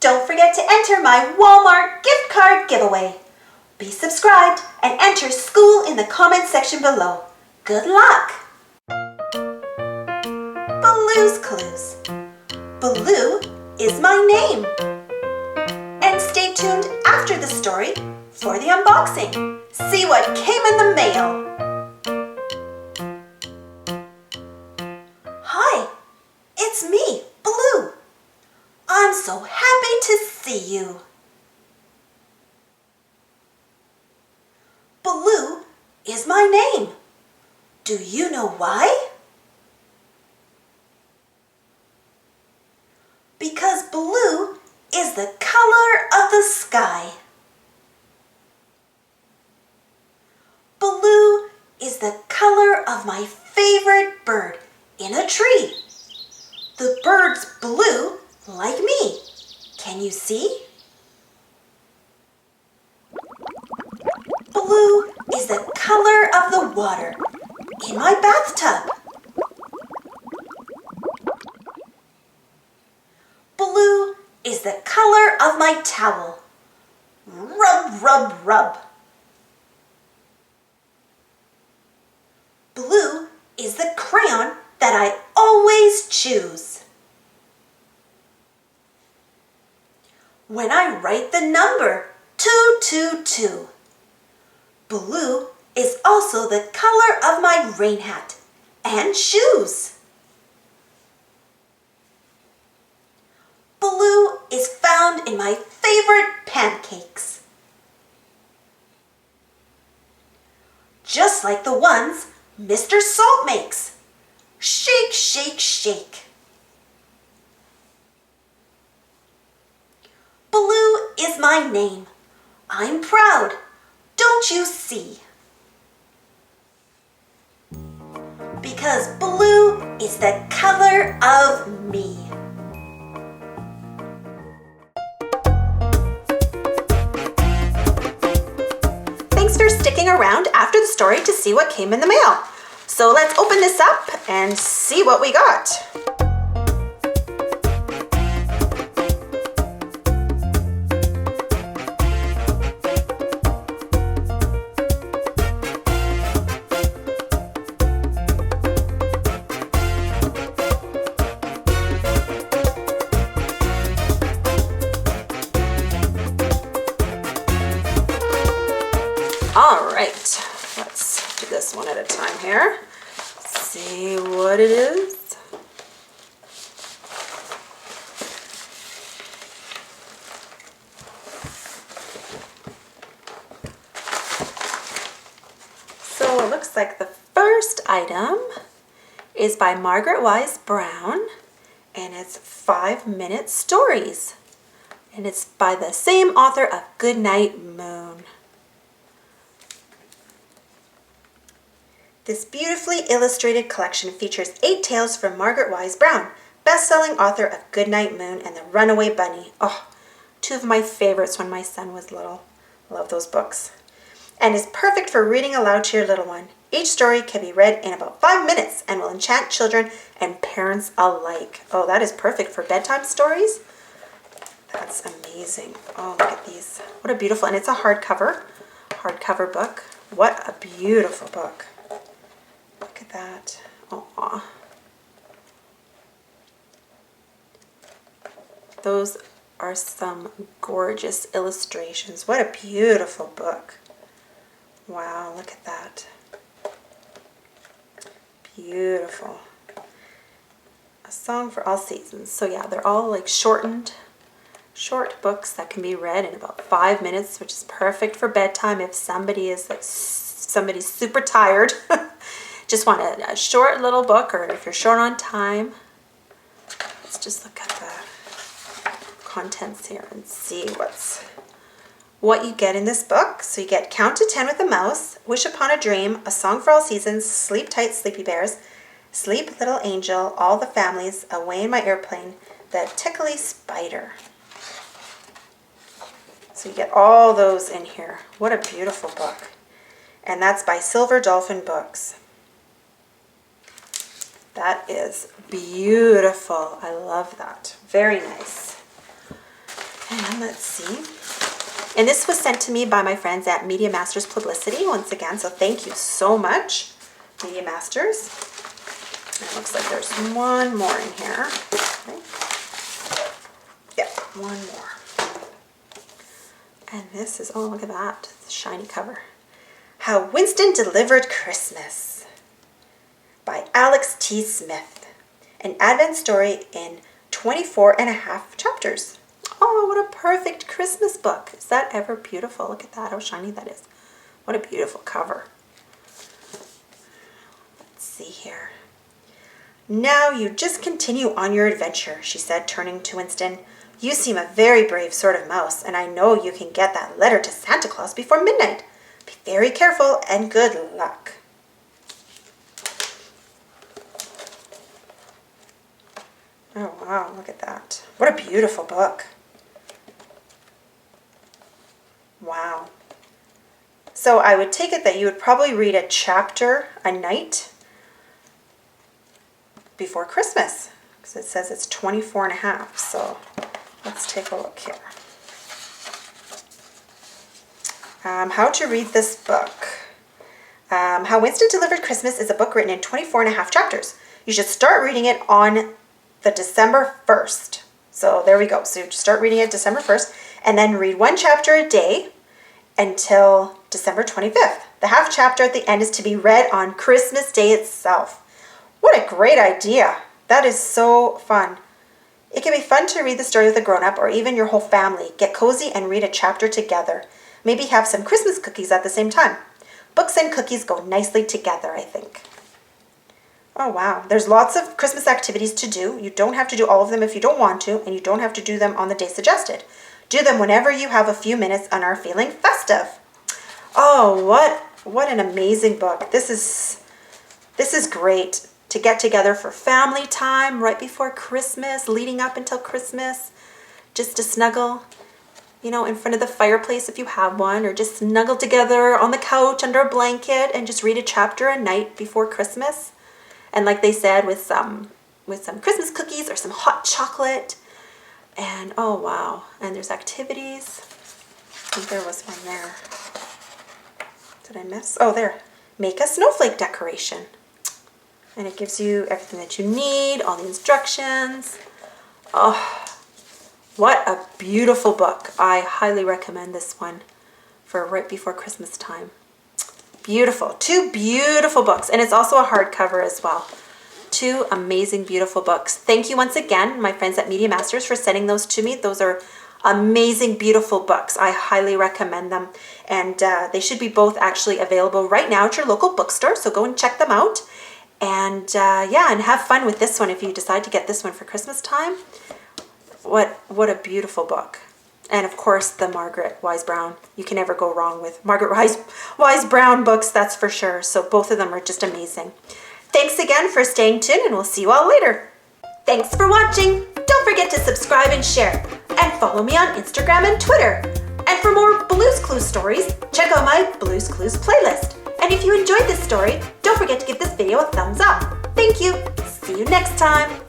Don't forget to enter my Walmart gift card giveaway. Be subscribed and enter school in the comments section below. Good luck! Baloo's Clues. Baloo is my name. And stay tuned after the story for the unboxing. See what came in the mail. Hi, it's me, Baloo. I'm so happy to see you. Baloo is my name. Do you know why? Because blue is the color of the sky. Blue is the color of my favorite bird in a tree. The bird's blue like me. Can you see? Blue is the color of the water in my bathtub. Blue is the color of my towel. Rub, rub, rub. Blue is the crayon that I always choose. When I write the number 222. Blue is also the color of my rain hat and shoes. Blue is found in my favorite pancakes. Just like the ones Mr. Salt makes. Shake, shake, shake. Blue is my name. I'm proud. Don't you see? Because blue is the color of me. Thanks for sticking around after the story to see what came in the mail. So let's open this up and see what we got. All right, let's do this one at a time here. See what it is. So it looks like the first item is by Margaret Wise Brown, and it's 5-minute stories. And it's by the same author of Goodnight Moon. This beautifully illustrated collection features 8 tales from Margaret Wise Brown, best-selling author of Goodnight Moon and the Runaway Bunny. Oh, 2 of my favorites when my son was little. Love those books. And is perfect for reading aloud to your little one. Each story can be read in about 5 minutes and will enchant children and parents alike. Oh, that is perfect for bedtime stories. That's amazing. Oh, look at these. What a beautiful, and it's a hardcover book. What a beautiful book. Look at that. Aww. Those are some gorgeous illustrations. What a beautiful book. Wow, look at that. Beautiful. A Song for All Seasons. So yeah, they're all like short books that can be read in about 5 minutes, which is perfect for bedtime if somebody's super tired. Just want a short little book, or if you're short on time. Let's just look at the contents here and see what you get in this book. So you get Count to 10 with a Mouse, Wish Upon a Dream, A Song for All Seasons, Sleep Tight Sleepy Bears, Sleep Little Angel, All the Families, Away in My Airplane, The Tickly Spider. So you get all those in here. What a beautiful book. And that's by Silver Dolphin Books. That is beautiful. I love that. Very nice. And let's see. And this was sent to me by my friends at Media Masters Publicity once again. So thank you so much, Media Masters. And it looks like there's one more in here. Okay. Yeah, one more. And this is, oh, look at that. It's a shiny cover. How Winston Delivered Christmas by Alex T. Smith. An Advent story in 24 and a half chapters. Oh, what a perfect Christmas book. Is that ever beautiful? Look at that, how shiny that is. What a beautiful cover. Let's see here. Now you just continue on your adventure, she said, turning to Winston. You seem a very brave sort of mouse, and I know you can get that letter to Santa Claus before midnight. Be very careful and good luck. Oh, wow, look at that. What a beautiful book. Wow. So I would take it that you would probably read a chapter a night before Christmas, because it says it's 24 and a half. So let's take a look here. How to read this book. How Winston Delivered Christmas is a book written in 24 and a half chapters. You should start reading it on the December 1st. So there we go. So you start reading it December 1st and then read one chapter a day until December 25th. The half chapter at the end is to be read on Christmas Day itself. What a great idea. That is so fun. It can be fun to read the story with a grown-up or even your whole family. Get cozy and read a chapter together. Maybe have some Christmas cookies at the same time. Books and cookies go nicely together, I think. Oh, wow. There's lots of Christmas activities to do. You don't have to do all of them if you don't want to, and you don't have to do them on the day suggested. Do them whenever you have a few minutes and are feeling festive. Oh, what an amazing book. This is great to get together for family time right before Christmas, leading up until Christmas, just to snuggle, you know, in front of the fireplace if you have one, or just snuggle together on the couch under a blanket and just read a chapter a night before Christmas. And like they said, with some Christmas cookies or some hot chocolate. And oh wow, and there's activities. I think there was one there. Did I miss? Oh, there. Make a snowflake decoration. And it gives you everything that you need, all the instructions. Oh, what a beautiful book. I highly recommend this one for right before Christmas time. Beautiful. 2 beautiful books. And it's also a hardcover as well. 2 amazing, beautiful books. Thank you once again, my friends at Media Masters, for sending those to me. Those are amazing, beautiful books. I highly recommend them. And they should be both actually available right now at your local bookstore. So go and check them out. And yeah, and have fun with this one if you decide to get this one for Christmas time. What a beautiful book. And of course, the Margaret Wise Brown. You can never go wrong with Margaret Wise Brown books, that's for sure. So both of them are just amazing. Thanks again for staying tuned, and we'll see you all later. Thanks for watching. Don't forget to subscribe and share. And follow me on Instagram and Twitter. And for more Blue's Clues stories, check out my Blue's Clues playlist. And if you enjoyed this story, don't forget to give this video a thumbs up. Thank you. See you next time.